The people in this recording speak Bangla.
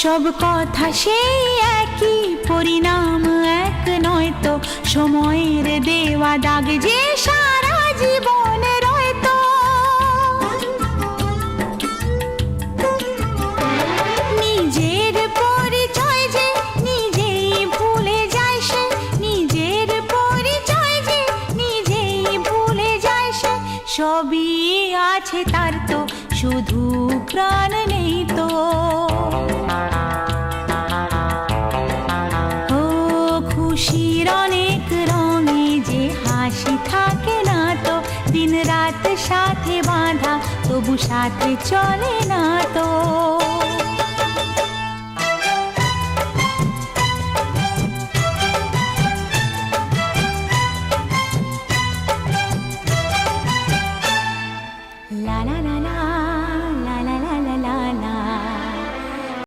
সব কথা সেই একই, পরিণাম এক নয় তো। সময়ের দেওয়া দাগ যে সারা জীবন রয়তো। নিজের পরিচয় যে নিজেই ভুলে যায় সে, নিজের পরিচয় যে নিজেই ভুলে যায় সে। সবই আছে তার তো, শুধু প্রাণ নেই তো। ও খুশির অনেক রঙে যে হাসি থাকে না তো। দিন রাত সাথে বাঁধা, তবু সাথে চলে না তো।